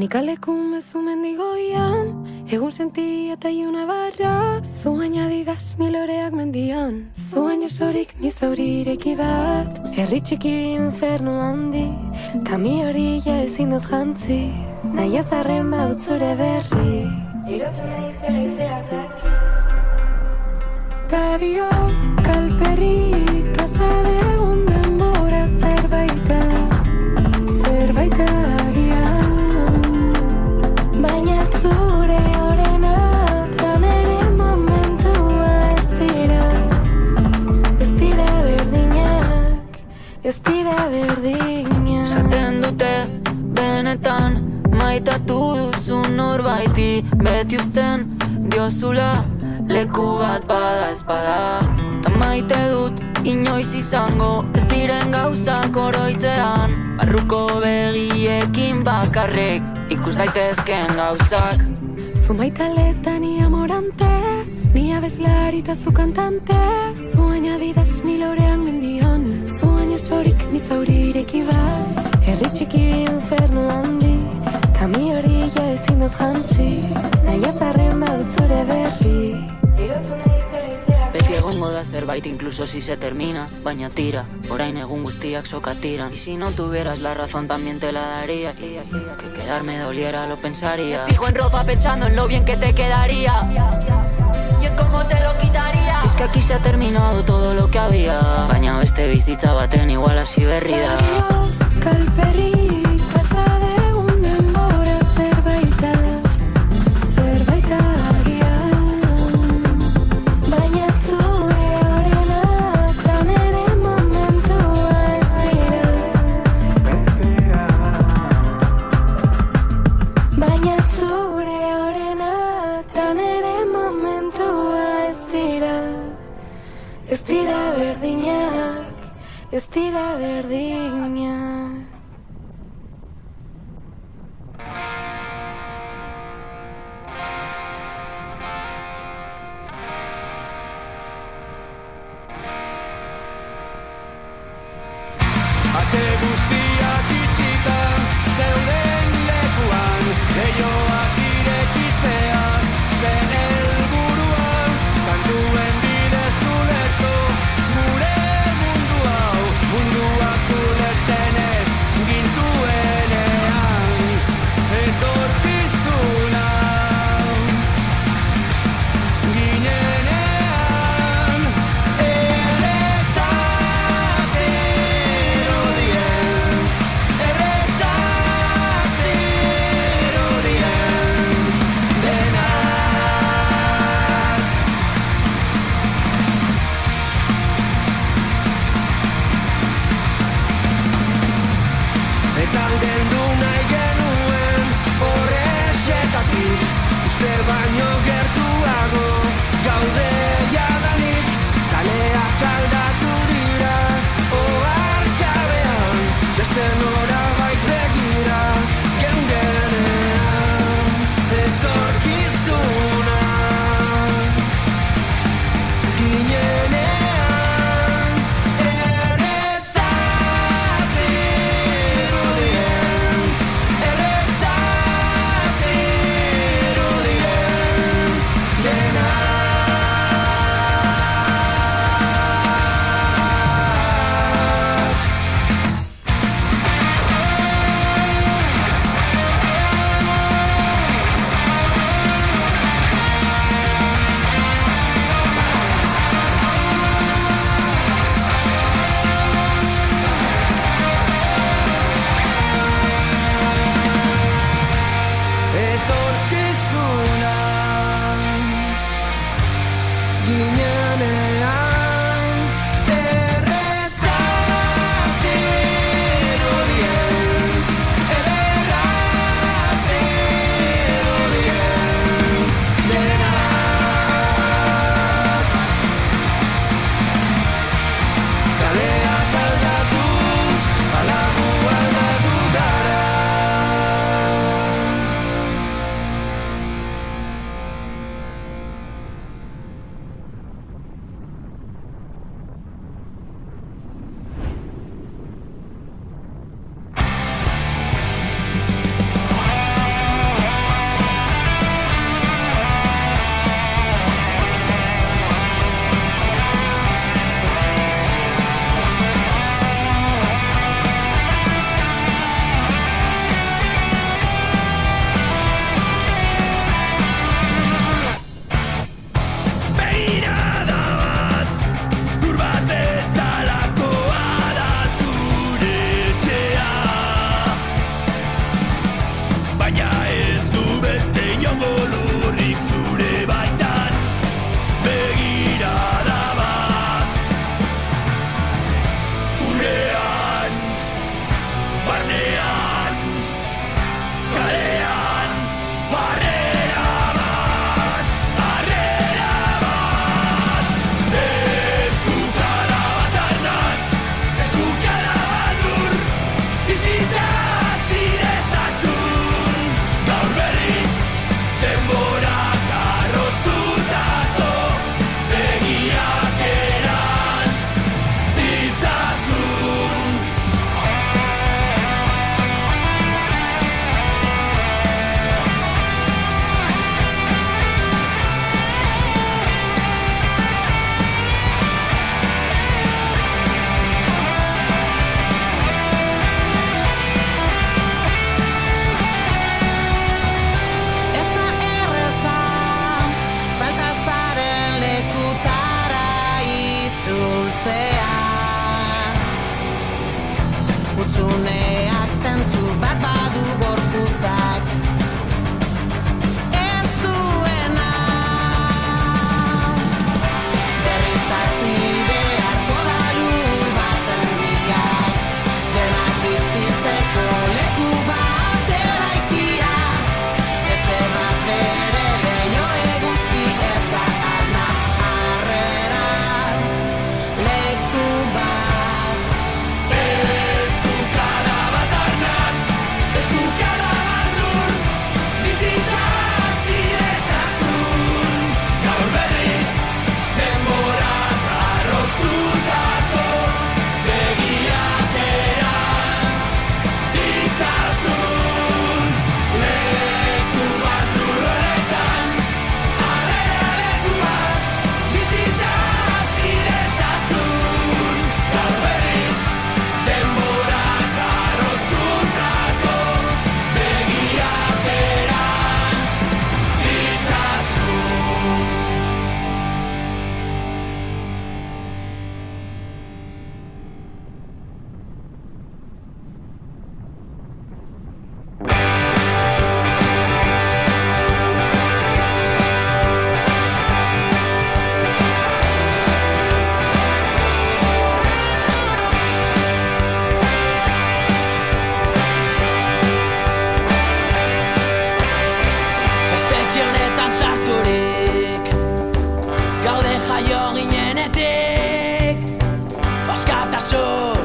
Nik aleku mezu mendigoian, egun senti eta iuna barra, zuain adidas ni loreak mendian, zuain osorik ni zaurireki bat. Herri txiki infernu handi, kami hori ja ezin dut jantzi, nahi azarren badut zure berri, irotu nahi zela izeak daki. Tadio, kalperri, kasa degun denbora zerbaita agian, baina zure horrena tan ere momentua ez dira berdinak, ez dira berdinak. Zaten dute benetan maitatu duzun norbaiti, beti uzten diozula leku bat bada espada. Ta maite dut inoiz izango ez diren gauzak oroitzean, barruko begiekin bakarrik ikus daitezken gauzak. Zu maitaleta ni amorante, ni abeslari eta zu kantante, zuain adidas ni lorean mendian, zuain osorik ni zaurireki bat. Herri txiki infernu handi, kami hori ja ezin dut jantzi, nahi azarren badut zure berri, irotu nahi zela izeak. Beti egongo da zerbait incluso si se termina, baina tira, orain egun guztiak soka tiran. Y si no tuvieras la razón también te la daría, que quedarme doliera lo pensaría. Me fijo en ropa pensando en lo bien que te quedaría y en cómo te lo quitaría. Es que aquí se ha terminado todo lo que había, baina beste bizitza baten igual hasi berri da. Kalperri, kasa degun denbora zerbaita agian, baina zure horrenak tan ere momentua ez dira, baina zure horrenak tan ere momentua ez dira berdinak, ez dira berdinak. Ate guztiak itxita, zeuden lekuan, leihoak irekitzea, zen helburua, kantuen bidez ulertu, gure mundu hau, munduak ulertzen etxe honetan sarturik gaude jaio ginenetik askatasun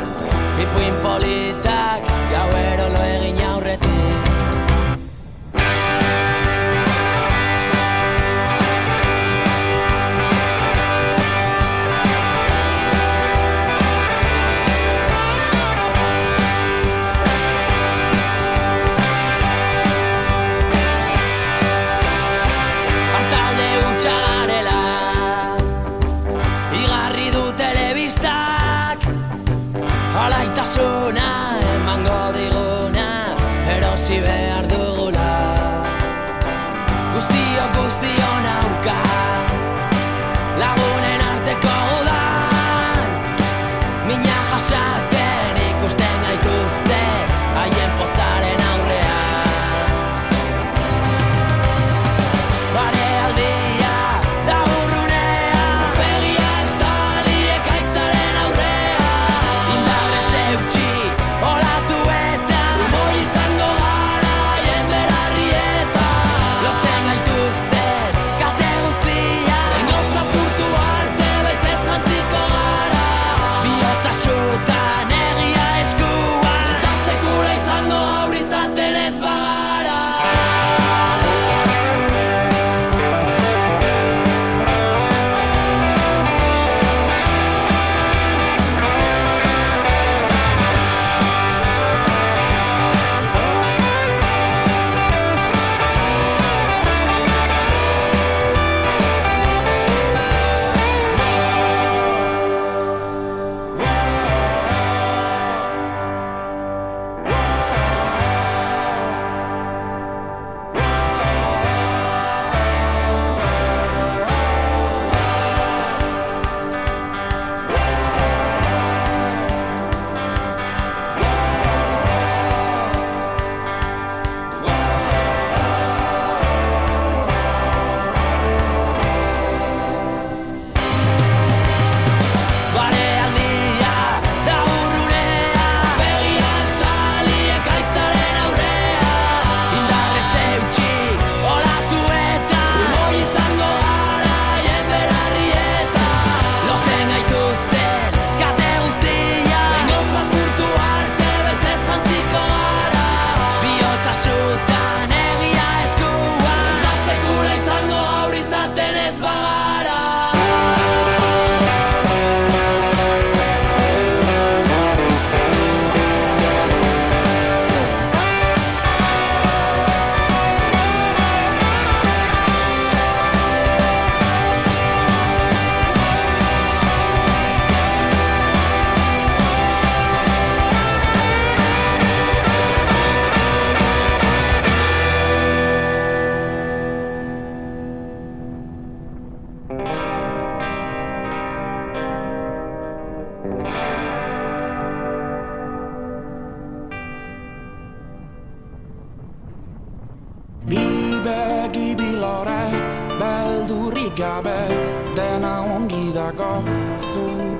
ipuin politak gauero lo egin aurretik. Alaitasuna emango diguna erosi behar dugula guztion aurka lagunen arteko udan mina jasaten ikusten gaituzte haien pozaren aurrean barealdia da urrunea begia estali ekaitzaren aurrean olatu eta trumoi izango gara haien berarrieta lotzen gaituzten kate guztia bengo zapurtu arte beltzez jantziko gara bihotza xutan egia eskuan ez da sekula izango aurri izaten ez bagara.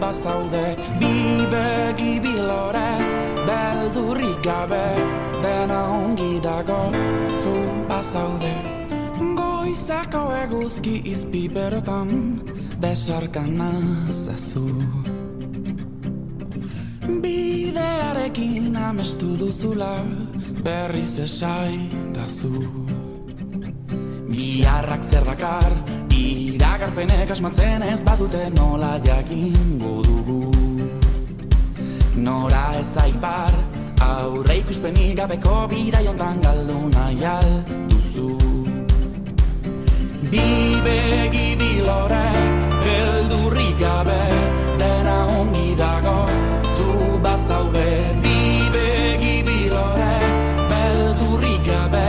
Bazaude bi begi bilore beldurrik gabe dena ongi dago zu bazaude goizeko eguzki izpiberotan besarkan nazazu bidearekin amestu duzula berriz esaidazu biharrak zer dakar iragarpenek asmatzen ez badute nola jakingo dugu nora ez aipar aurre ikuspenik gabeko bidai hontan galdu nahi alduzu bi begi bilore beldurrik gabe dena ongi dago zu bazaude bi begi bilore beldurrik gabe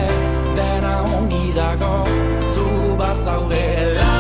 dena ongi dago zu bazaude la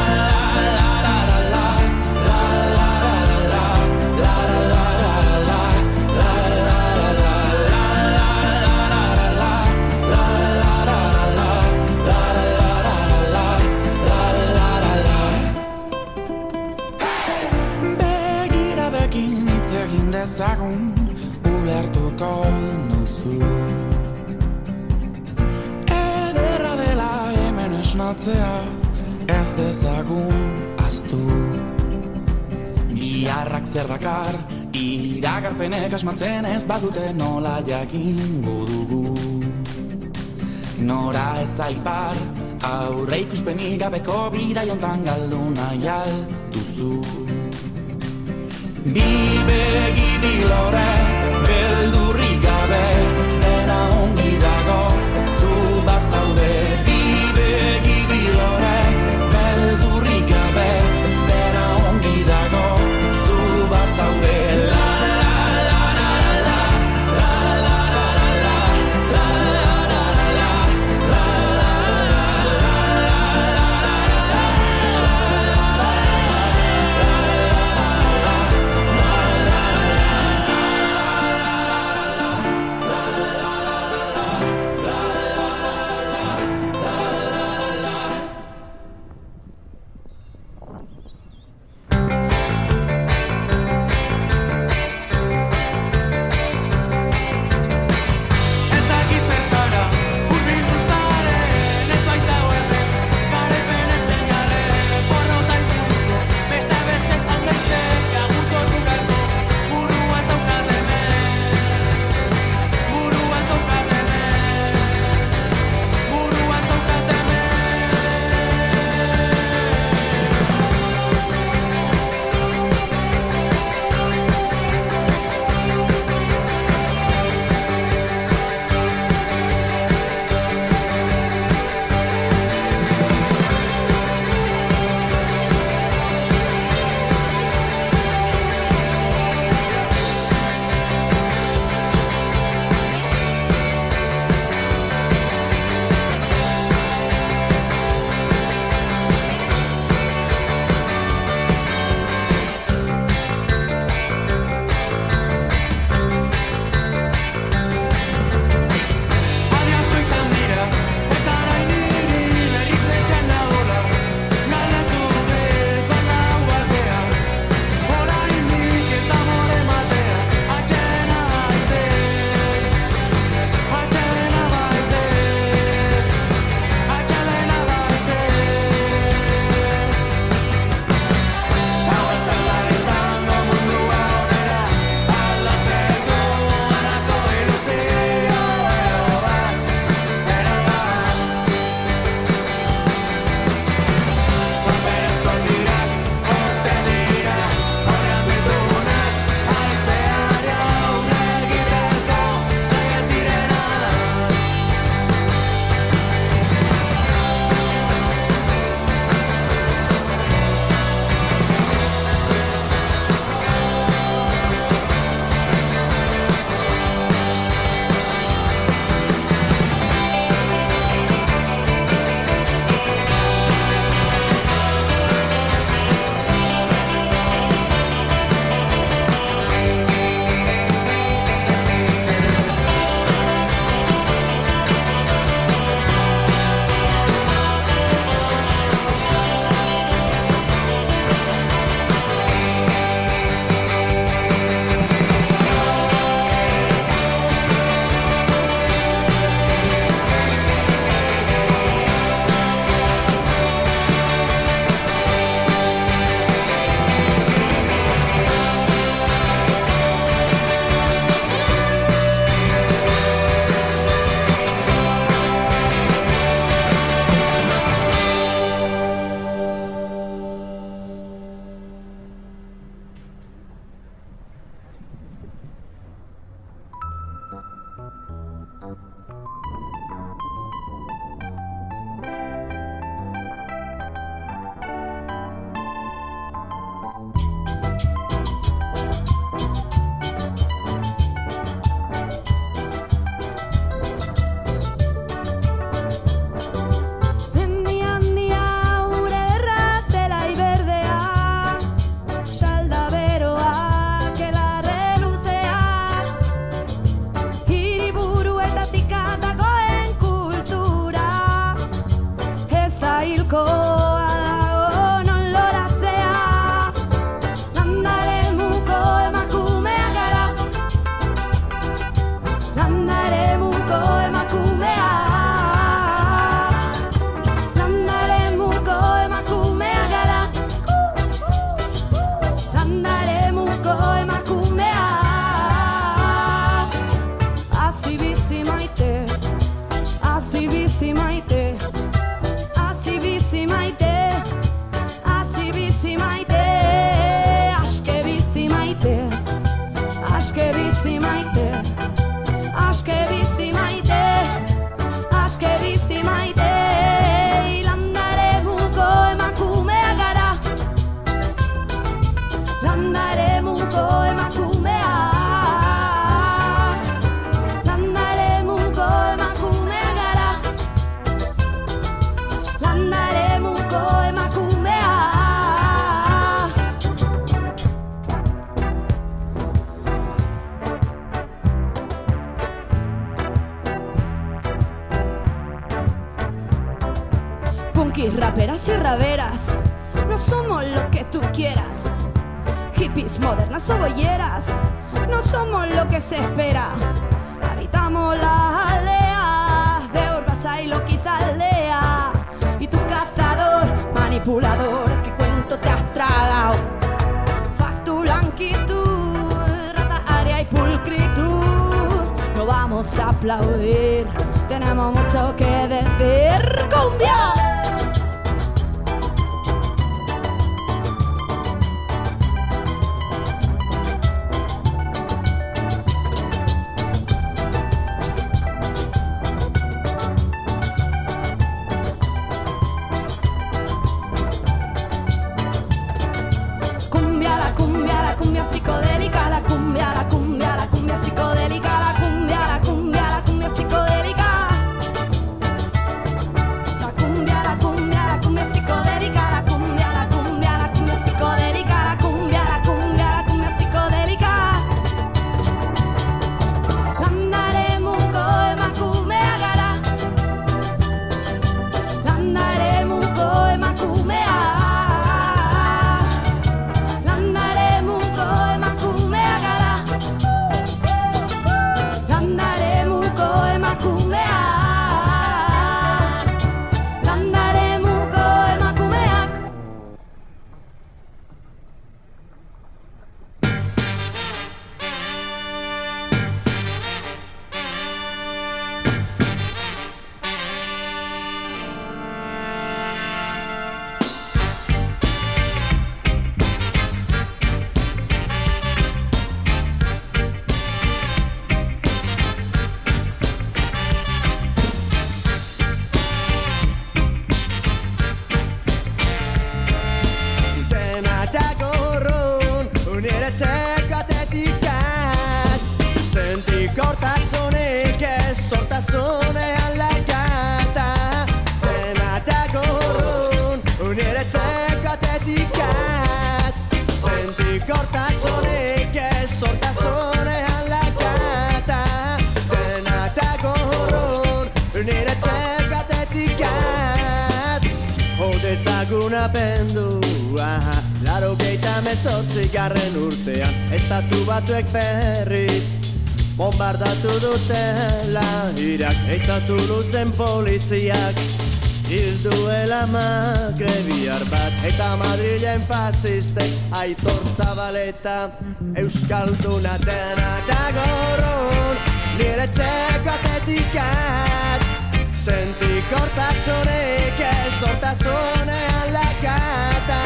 esnatzea ez dezagun aztu. Biharrak zer dakar, iragarpenek asmatzen ez badute nola jakingo dugu. Nora ez aipar, aurre ikuspenik gabeko bidai hontan galdu nahi alduzu. Bi begi bilore, beldurrik gabe, dena ongi dago, zu bazaude. Bi begi bilore, beldurrik gabe, dena ongi dago, zu bazaude. punkis, raperas y raveras. No somos lo que tú quieras. Hippies, modernas o bolleras. No somos lo que se espera. Habitamos las aldeas de Urbasa y Loquizaldea. Y tu cazador, manipulador, ¿qué cuento te has tragado? Factu, blanquitud, raza, aria y pulcritud. No vamos a aplaudir, tenemos mucho que decir. ¡Cumbia! Garren urtean, estatu batuek berriz bombardatu dutela Irak eta Tuluzen poliziak hilduela magrebiar bat eta Madrilen fasistek Aitor Zabaleta euskalduna dena da gorron nire txekatetikat sentikortasunik ez hortasunean lakata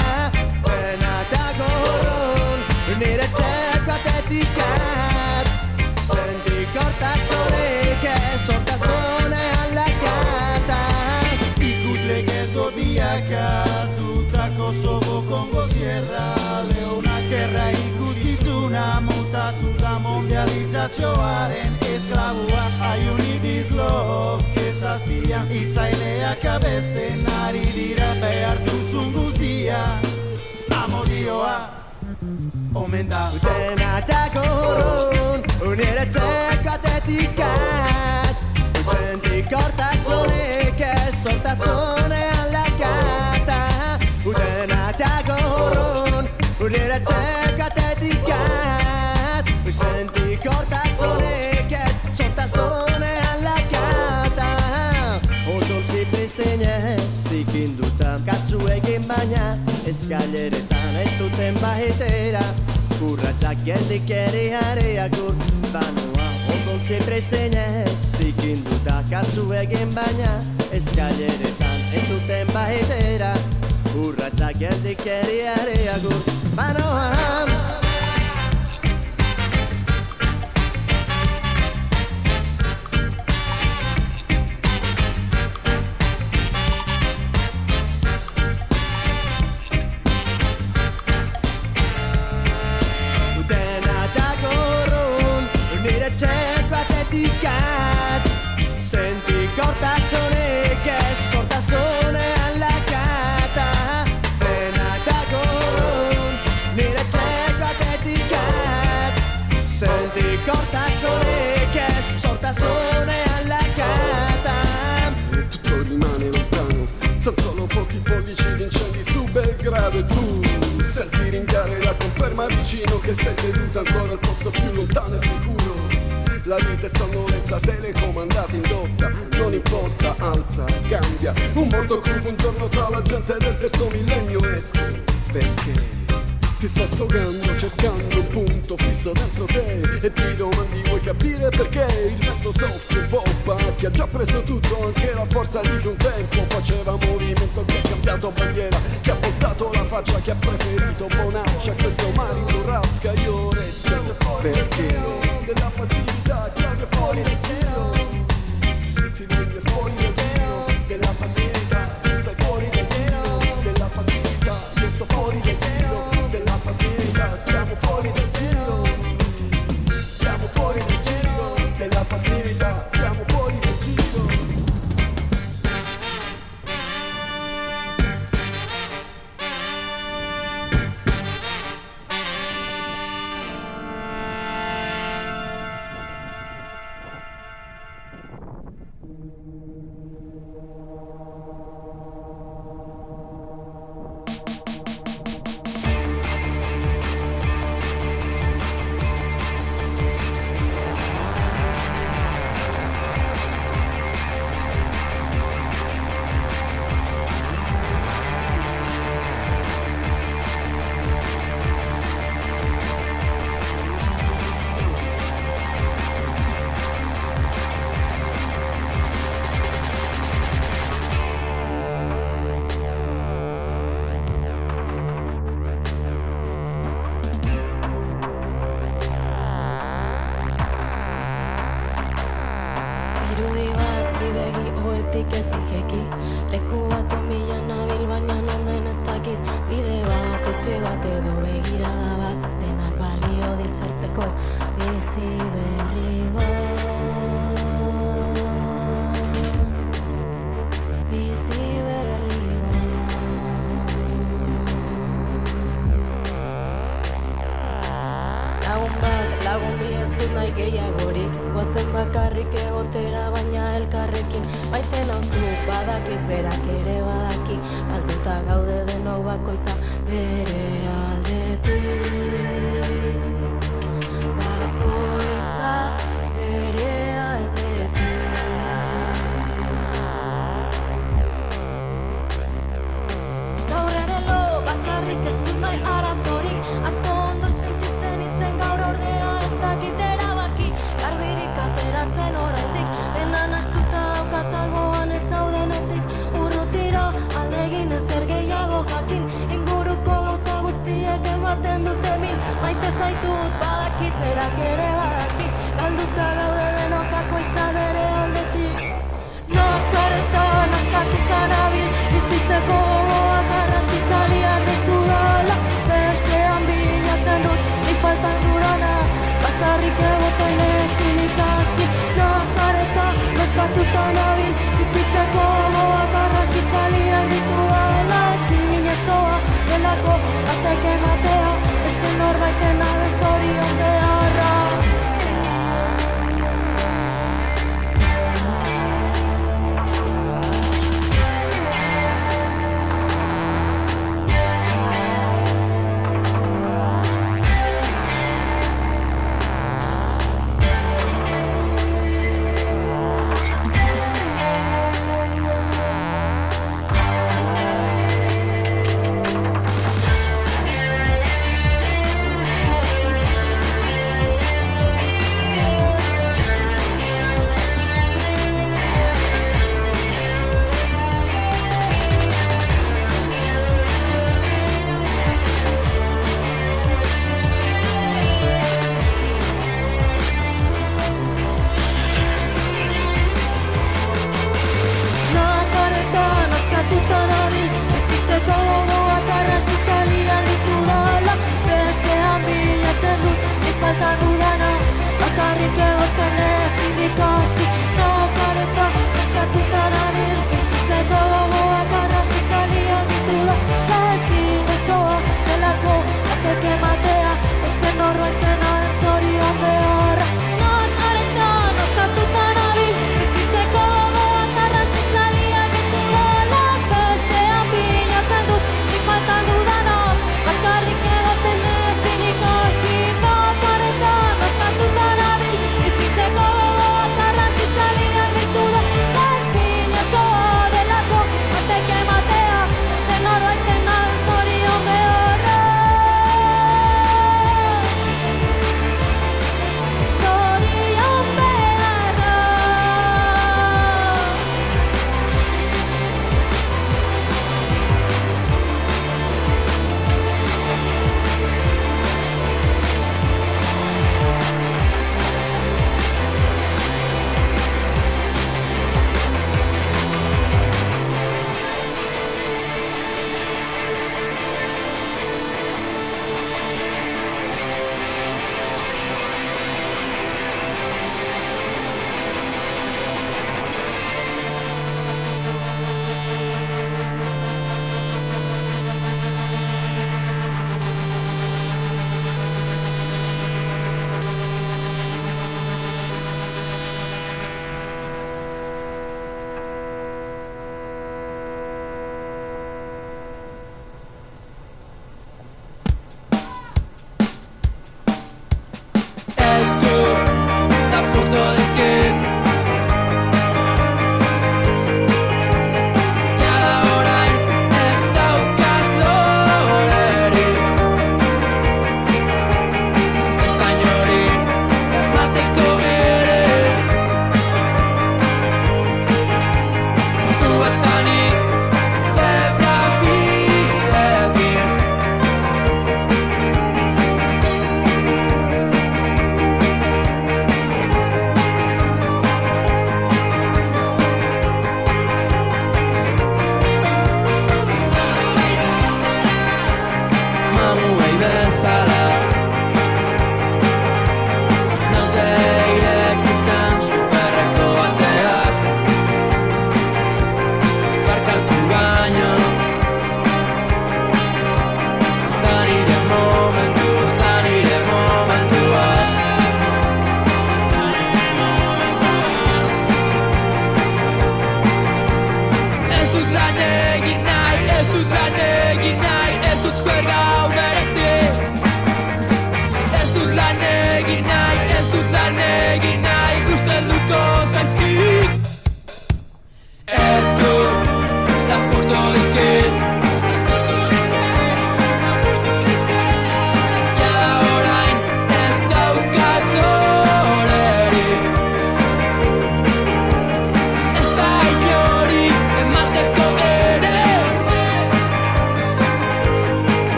dena da gorron nire txekatetikat sentikortasunik ez hortasunean lakata Ikusle gerdo biakatutako Soboko Sierra Leonak erra ikuskizuna mutatu da mondializazioaren esklabua Aiuni bizlok ezazpian itzaileak abesten ari dira behar duzun guztia amodioa omen da dena da gorron nire txekatetikat sentikortasunik ez hortasunean lakata dena da gorron nire txekatetikat sentikortasunik ez hortasunean lakata Odol zipristenez zikinduta kasu egin baina eskaileretan ez duten baitera Kurratxak geldikeri hareak urbanoa Odol zipristenez zikinduta kasu egin baina eskaileretan ez duten baitera Kurratxak geldikeri hareak urbanoa Sentikortasunik ez hortasunean lakata Dena da gorron grado e tu senti ringhiare la conferma vicino che sei seduto ancora al posto più lontano e sicuro. La vita è sonnolenza telecomandata in dotta, non importa, alza, cambia. Un mondo cupo un giorno tra la gente del terzo millennio esco, perché ti sta assogando cercando un punto fisso dentro te e ti domandi vuoi capire perché il vento soffia e poppa, che ha già preso tutto, anche la forza di un tempo faceva movimento, che ha cambiato bandiera, che ha portato la faccia, che ha preferito bonaccia, questo mare in burrasca. Io resto perché della passività che è fuori del giro, ti viene fuori del giro della passività, stai fuori del giro della passività, io sto fuori del giro della passività, siamo fuori del giro, siamo fuori del giro della passività, siamo fuori del giro.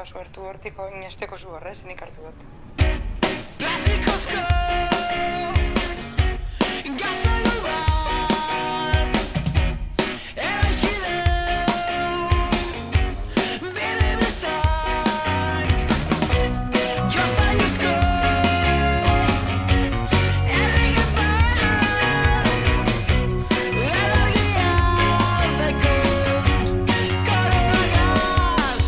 suertu hortiko inesteko zu horrez, nik hartu dut. Klasikozko gazelu bat eraikide bide bezak jozaizko errege bat elargia aldeko koroagaz.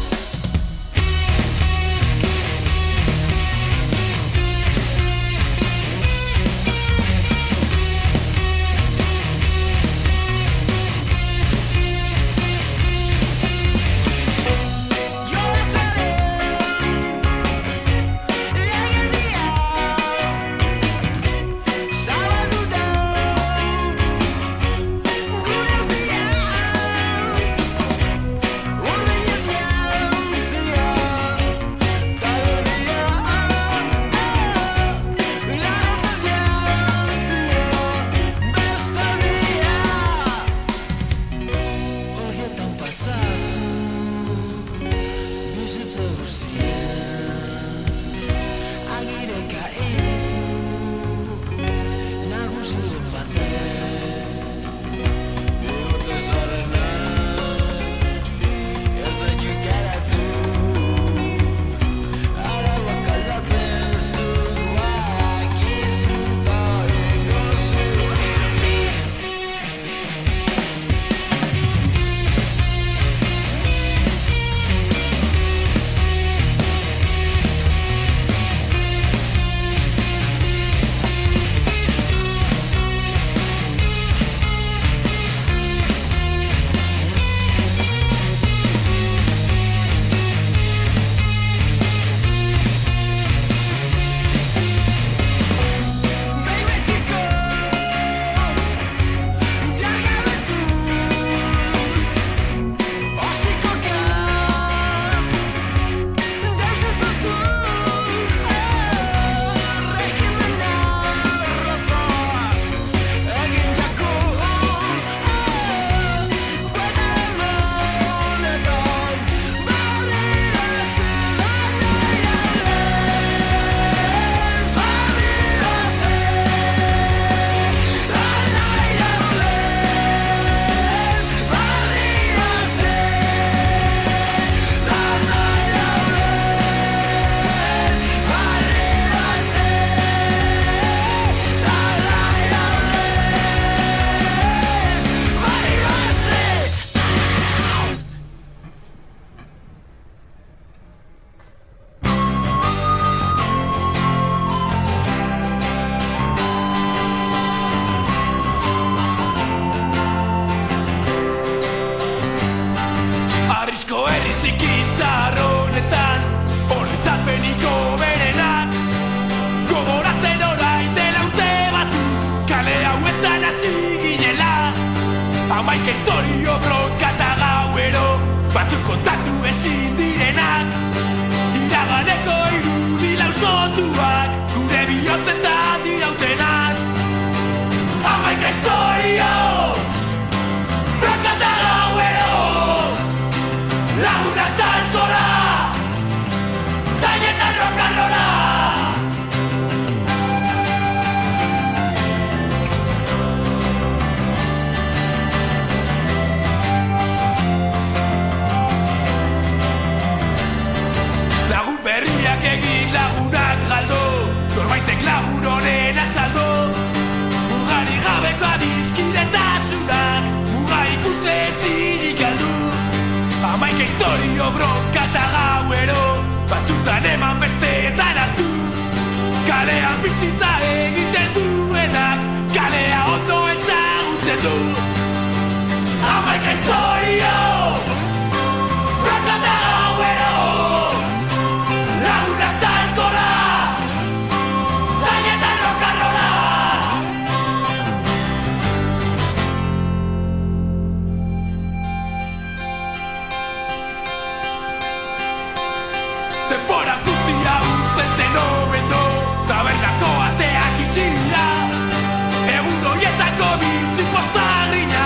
Hamaika historio bronka eta gauero batzuk kontatu ezin direnak iraganeko irudi lausotuak gure bihotzetan dirautenak Hamaika historio bronka eta gauero lagunak eta alkola zainetan rock'n'rolla Berriak egin lagunak galdo Norbaitek lagun honen azaldo Mugari gabeko adizkidetasunak Muga ikuste ezinik galdu Hamaika historio bronka eta gauero Batzutan eman besteetan hartu Kalean bizitza egiten duenak Kalea ondo ezagutzen du Hamaika historio bronka eta gauero Lagunak eta alkola zainetan rock'n'rolla Denbora guztia usten obeto Tabernako ateak itxira Egun horietako bizi poztarriña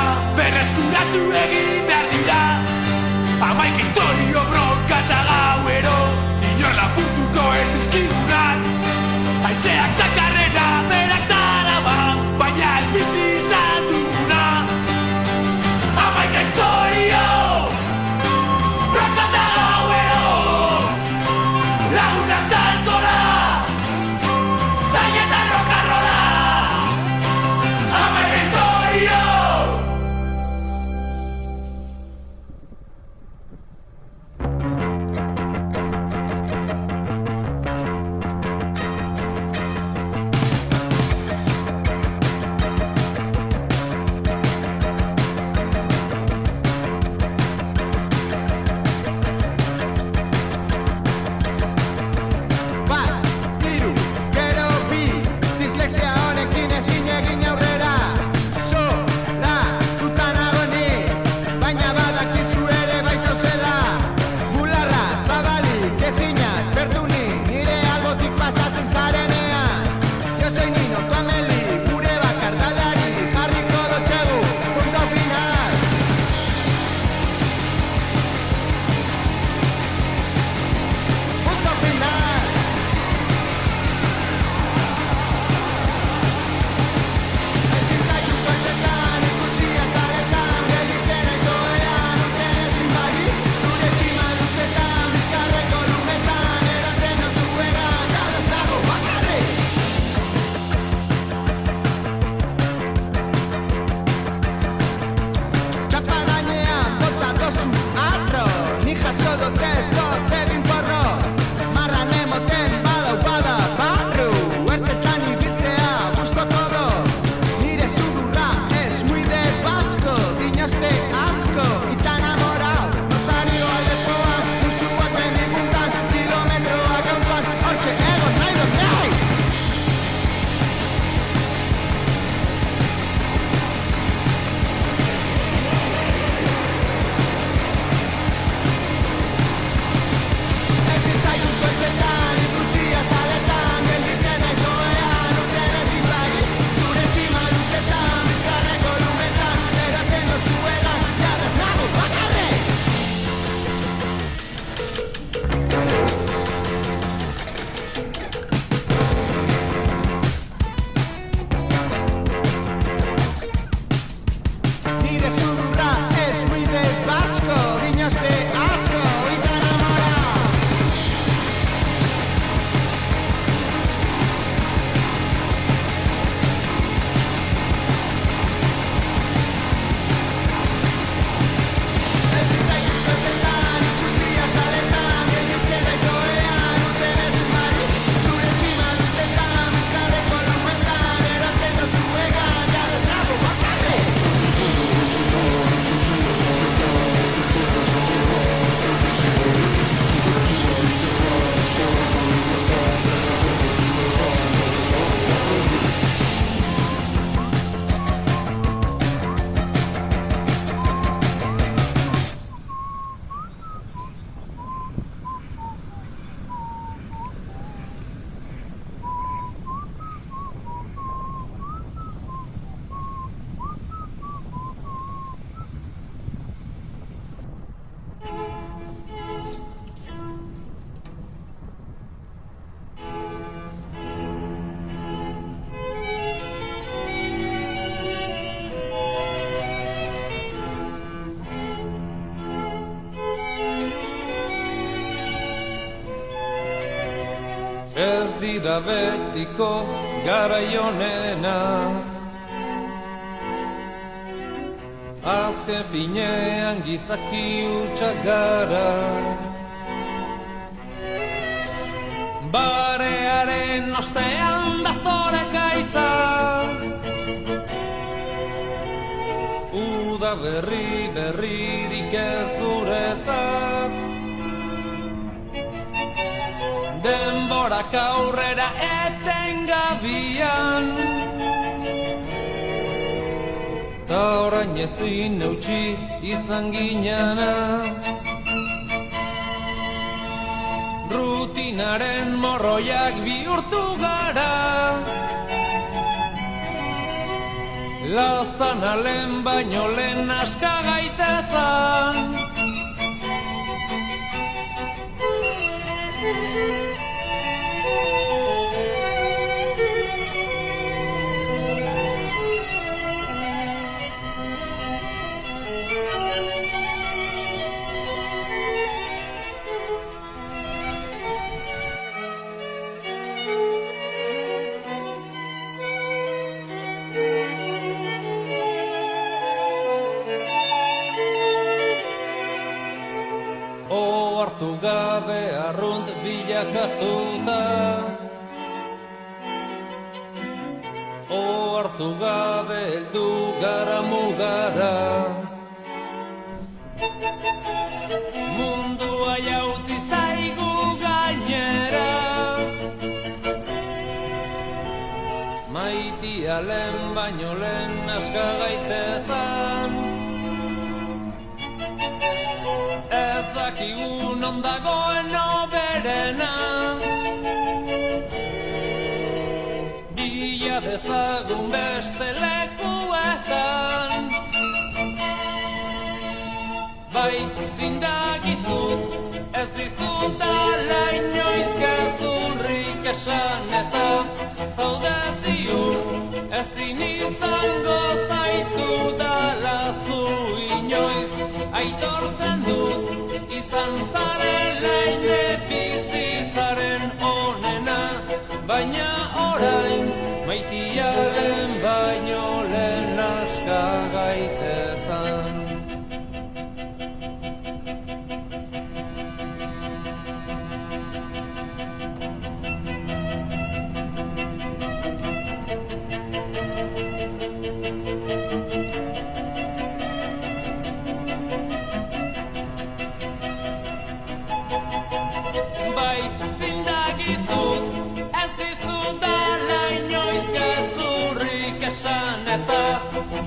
dira betiko garai honenak. Azken finean gizaki hutsak gara. Barearen ostean datore gaitza. Uda berririk ez guretzat. Denborak aurrera etengabian. Ta orain ezin eutsi izan ginana. Rutinaren morroiak bihurtu gara. Laztana lehen baino lehen aska gaitezan. Hartu gabe arrunt bilakatuta. Hartu gabe heldu gara mugara. Mundua jautzi zaigu gainera. Maitia lehen baino lehen aska gaitezan. Ez dakigun ondagoen oberena. Bila dezagun beste lekuetan. Bai, zindagizut, ez dizudala inoiz gezurrik esan eta zaude ziur, ezin izango zaitu dalaztu inoiz. Aitortzen dut, izan zarela ine bizitzaren onena, baina orain, maitiaren baino lehen aska gaitezan. Eta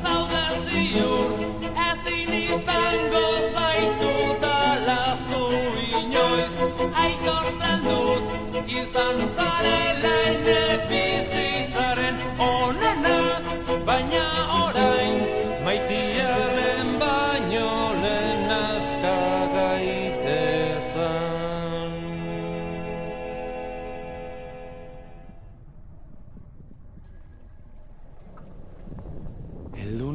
zaude ziur, ezin izango zaitu dalaztu inoiz. Aitortzen dut, izan zarela ine bizitzaren onena, baina orain, maitiaren baino lehen aska gaitezan.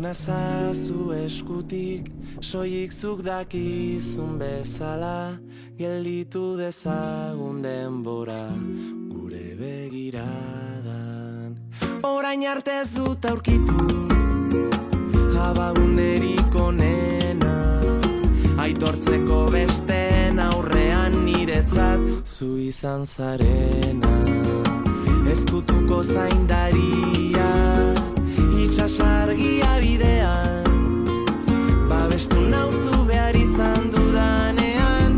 Nazazu eskutik, soilik zuk dakizun bezala, gelditu dezagun denbora gure begiradan. Orain arte ez dut aurkitu, abagunerik onena, aitortzeko besteen aurrean niretzat zu izan zarena. Ezkutuko zaindaria, itxasargia bidean, babestu nauzu behar izan dudanean,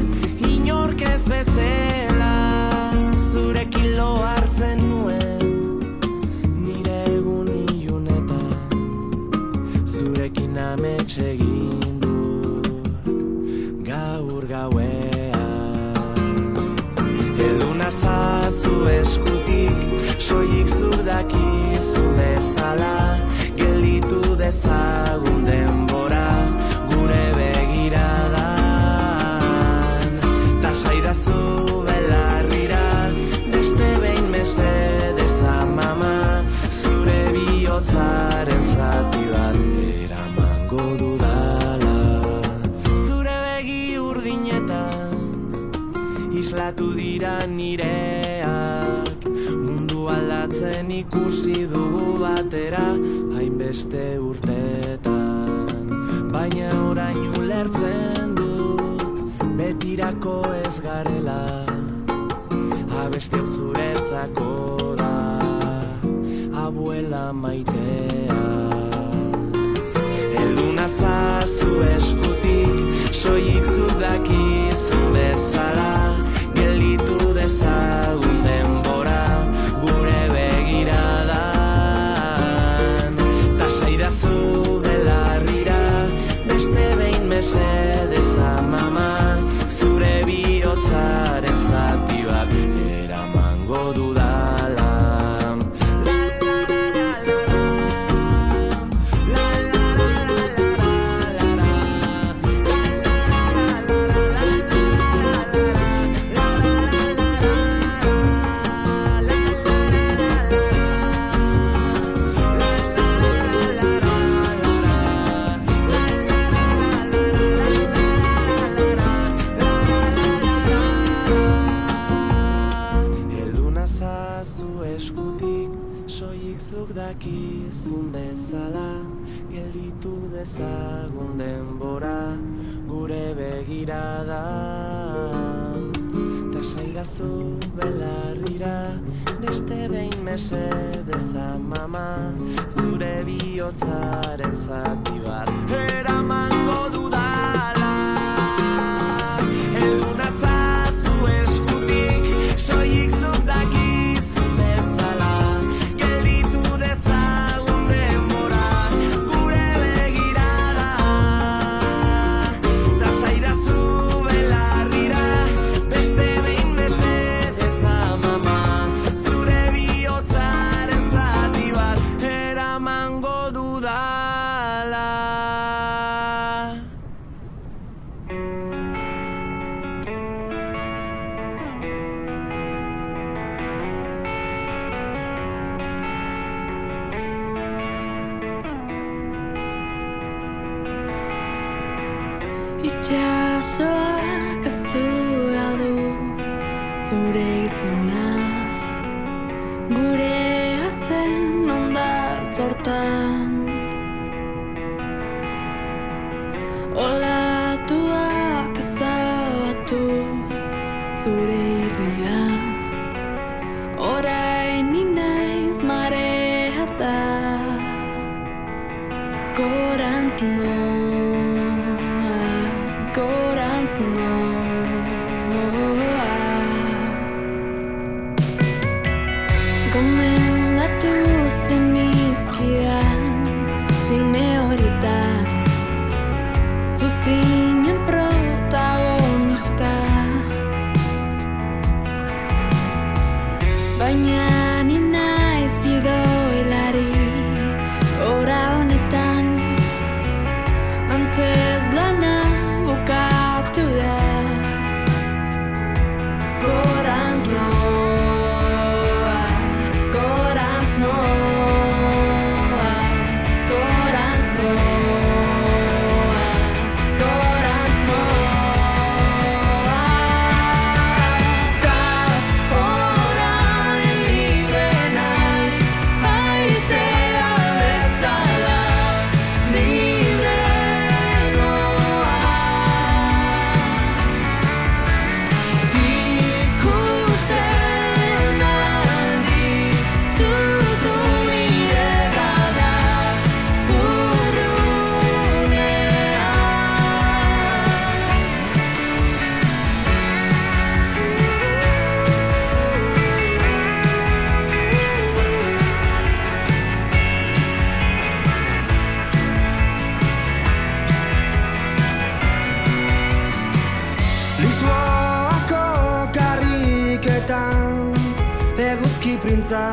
inork ez bezala, zurekin lo hartzen nuen, nire egun ilunetan, zurekin amets egin dut, gaur gauean. Heldu nazazu eskutik, soilik zuk dakizu bezala, gelditu dezagun denbora gure begiradan. Ta saidazu belarrira, beste behin mesedez amama, zure bihotzaren zati bat eramango dudala. Zure begi urdinetan islatu dira nireak, hainbeste urtetan, baina orain ulertzen dut betirako ez garela, abestiok zuretzako da abuela maitea. Elduna zazu eskutik, soilik zuk dakizun bezala, gelditu dezagun denbora gure begiradan. Tasaidazu belarrira, beste behin mesedez amama, zure bihotzaren zati bat eramango dudala. Dakizun bezala, gelditu dezagun denbora gure begiradan. Tasaidazu belarrira, beste behin mesedez amama, zure bihotzaren zati bat eramango dudala. Elduna zazu eskutik, soilik zuk dakizun bezala, itxasoak aztua du zure izena, gure azen ondartzortan. Olatuak ezabatuz zure irria, orain inaiz mareata, gorantz gomendatu zenizkidan filme horietan, zuzinen protagonista, baina ni naiz gidoilari ora honetan, antzez lana bukatu da. Gorantz noa, gorantz noa, gorantz noa, gorantz noa. Ta orain libre naiz, haizea bezala, libre noa. Ikusten aldi duzu nire gana urrunean. Lisboako karriketan eguzki printza